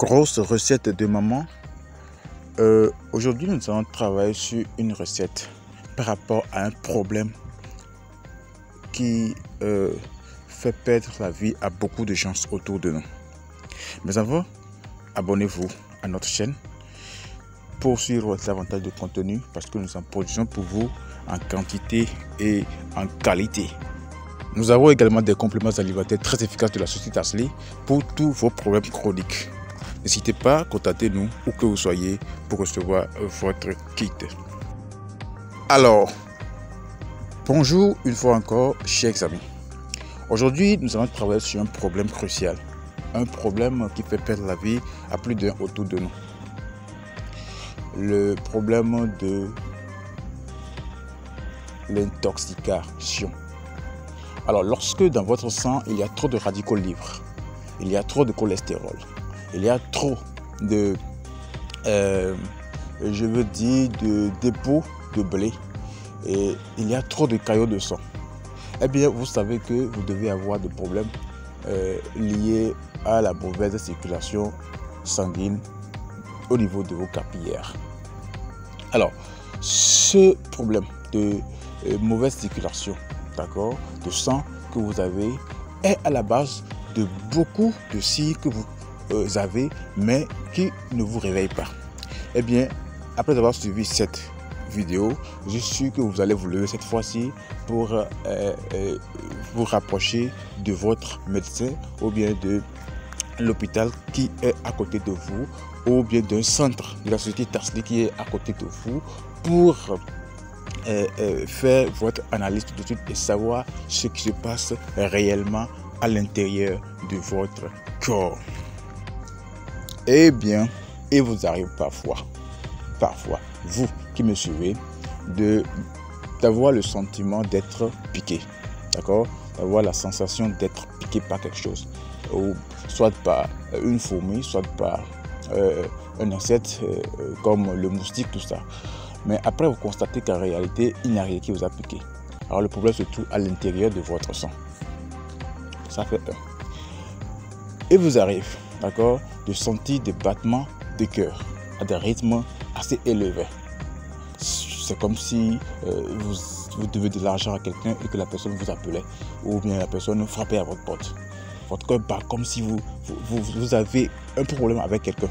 Grosse recette de maman. Aujourd'hui, nous allons travailler sur une recette par rapport à un problème qui fait perdre la vie à beaucoup de gens autour de nous. Mais avant, abonnez-vous à notre chaîne pour suivre davantage de contenu parce que nous en produisons pour vous en quantité et en qualité. Nous avons également des compléments alimentaires très efficaces de la société Tasly pour tous vos problèmes chroniques. N'hésitez pas à contacter nous où que vous soyez pour recevoir votre kit. Alors, bonjour une fois encore, chers amis. Aujourd'hui, nous allons travailler sur un problème crucial. Un problème qui fait perdre la vie à plus d'un autour de nous. Le problème de l'intoxication. Alors, lorsque dans votre sang, il y a trop de radicaux libres, il y a trop de cholestérol, il y a trop de, de dépôts de blé et il y a trop de caillots de sang, eh bien, vous savez que vous devez avoir des problèmes liés à la mauvaise circulation sanguine au niveau de vos capillaires. Alors, ce problème de mauvaise circulation, d'accord, de sang que vous avez est à la base de beaucoup de signes que vous avez, mais qui ne vous réveillent pas. Eh bien, après avoir suivi cette vidéo, je suis sûr que vous allez vous lever cette fois-ci pour vous rapprocher de votre médecin ou bien de l'hôpital qui est à côté de vous ou bien d'un centre de la société Tasly qui est à côté de vous pour faire votre analyse tout de suite et savoir ce qui se passe réellement à l'intérieur de votre corps. Eh bien, il vous arrive parfois, vous qui me suivez, d'avoir le sentiment d'être piqué, d'accord, d'avoir la sensation d'être piqué par quelque chose, ou soit par une fourmi, soit par un insecte comme le moustique, tout ça. Mais après, vous constatez qu'en réalité, il n'y a rien qui vous a piqué. Alors, le problème se trouve à l'intérieur de votre sang. Ça fait un. Et vous arrive, d'accord, de sentir des battements de cœur à des rythmes assez élevés. C'est comme si vous devez de l'argent à quelqu'un et que la personne vous appelait ou bien la personne frappait à votre porte. Votre cœur bat comme si vous avez un problème avec quelqu'un.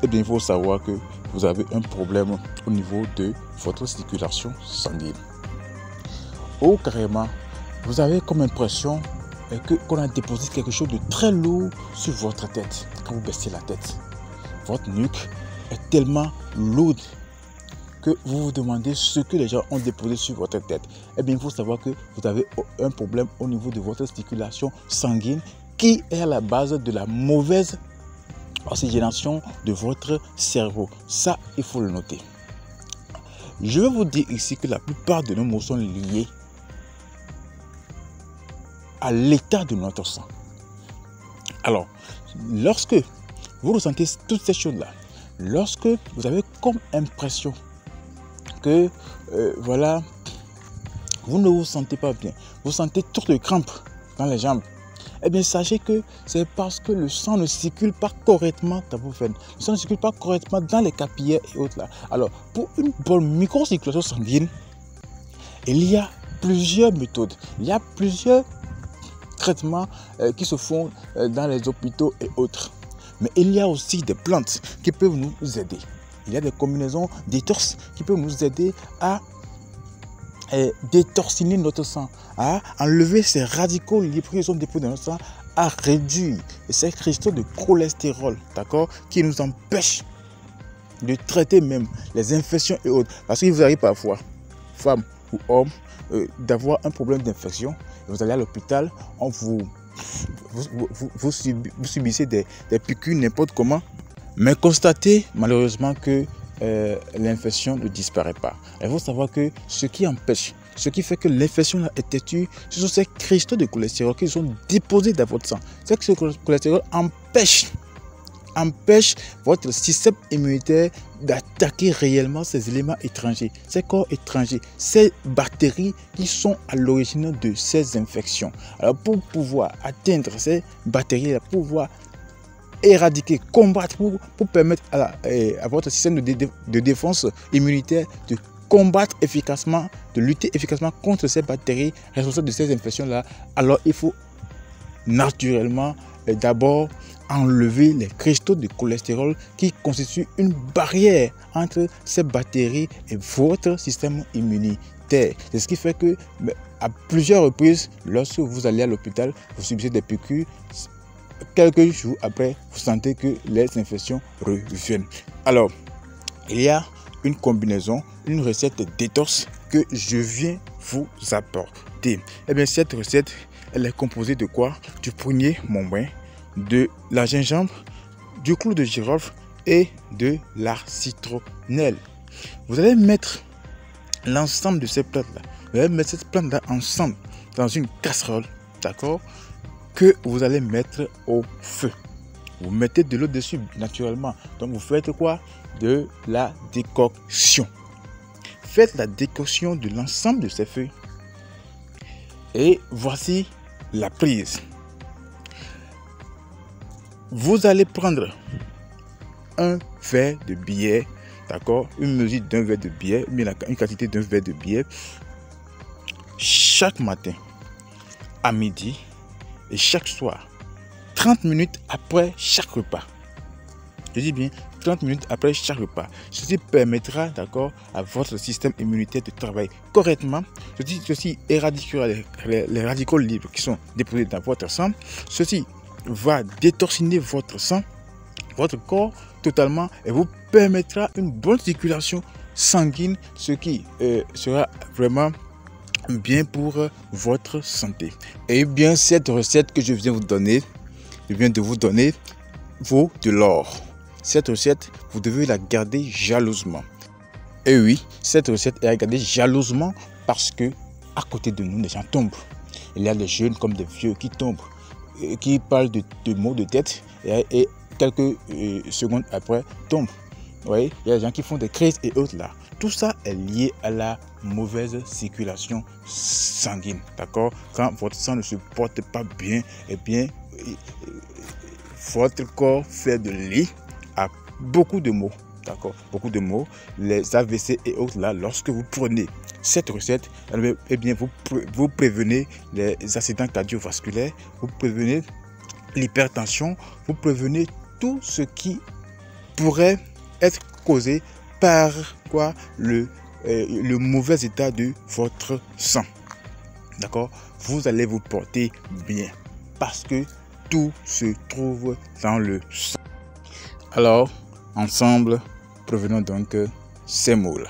Eh bien, il faut savoir que vous avez un problème au niveau de votre circulation sanguine. Ou carrément, vous avez comme impression qu'on a déposé quelque chose de très lourd sur votre tête. Quand vous baissez la tête, votre nuque est tellement lourde que vous vous demandez ce que les gens ont déposé sur votre tête. Eh bien, il faut savoir que vous avez un problème au niveau de votre circulation sanguine qui est à la base de la mauvaise oxygénation de votre cerveau. Ça, il faut le noter. Je vais vous dire ici que la plupart de nos maux sont liés à l'état de notre sang. Alors, lorsque vous ressentez toutes ces choses-là, lorsque vous avez comme impression que voilà, vous ne vous sentez pas bien, vous sentez trop de crampes dans les jambes, eh bien, sachez que c'est parce que le sang ne circule pas correctement dans vos veines. Le sang ne circule pas correctement dans les capillaires et autres là. Alors, pour une bonne microcirculation sanguine, il y a plusieurs méthodes. Il y a plusieurs traitements qui se font dans les hôpitaux et autres. Mais il y a aussi des plantes qui peuvent nous aider. Il y a des combinaisons détox qui peuvent nous aider à détoxiner notre sang, à enlever ces radicaux libres qui sont déposés dans notre sang, à réduire ces cristaux de cholestérol, d'accord, qui nous empêchent de traiter même les infections et autres. Parce qu'il vous arrive parfois, femme ou homme, d'avoir un problème d'infection. Vous allez à l'hôpital, vous subissez des piqûres n'importe comment, mais constatez malheureusement que l'infection ne disparaît pas. Il faut savoir que ce qui empêche, ce qui fait que l'infection est têtue, ce sont ces cristaux de cholestérol qui sont déposés dans votre sang. Ce cholestérol empêche votre système immunitaire d'attaquer réellement ces éléments étrangers, ces corps étrangers, ces bactéries qui sont à l'origine de ces infections. Alors pour pouvoir atteindre ces bactéries, pour pouvoir éradiquer, combattre, pour permettre à votre système de défense immunitaire de combattre efficacement, de lutter efficacement contre ces bactéries responsables de ces infections-là. Alors il faut naturellement d'abord enlever les cristaux de cholestérol qui constituent une barrière entre ces bactéries et votre système immunitaire. C'est ce qui fait que à plusieurs reprises, lorsque vous allez à l'hôpital, vous subissez des piqûres, quelques jours après, vous sentez que les infections reviennent. Alors, il y a une combinaison, une recette détox que je viens vous apporter. Et bien, cette recette, elle est composée de quoi? Du prunier montbrun, de la gingembre, du clou de girofle et de la citronnelle. Vous allez mettre l'ensemble de ces plantes-là. Vous allez mettre cette plante-là ensemble dans une casserole, d'accord, que vous allez mettre au feu. Vous mettez de l'eau dessus naturellement. Donc vous faites quoi? De la décoction. Faites la décoction de l'ensemble de ces feuilles. Et voici la prise. Vous allez prendre un verre de bière, d'accord, une mesure d'un verre de bière, une quantité d'un verre de bière, chaque matin, à midi et chaque soir, 30 minutes après chaque repas. Je dis bien 30 minutes après chaque repas. Ceci permettra, d'accord, à votre système immunitaire de travailler correctement. Ceci éradiquera les radicaux libres qui sont déposés dans votre sang. Ceci va détoxiner votre sang, votre corps totalement, et vous permettra une bonne circulation sanguine, ce qui sera vraiment bien pour votre santé. Et bien, cette recette que je viens de vous donner vaut de l'or. Cette recette, vous devez la garder jalousement. Et oui, cette recette est à garder jalousement parce que à côté de nous, les gens tombent. Il y a des jeunes comme des vieux qui tombent, qui parlent de maux de tête et quelques secondes après tombent. Vous voyez, il y a des gens qui font des crises et autres là. Tout ça est lié à la mauvaise circulation sanguine. D'accord? Quand votre sang ne se porte pas bien, eh bien, votre corps fait de lit à beaucoup de maux. D'accord? Beaucoup de maux. Les AVC et autres là, lorsque vous prenez cette recette, eh bien, vous prévenez les accidents cardiovasculaires, vous prévenez l'hypertension, vous prévenez tout ce qui pourrait être causé par quoi le mauvais état de votre sang. D'accord? Vous allez vous porter bien parce que tout se trouve dans le sang. Alors, ensemble, prévenons donc ces maux-là.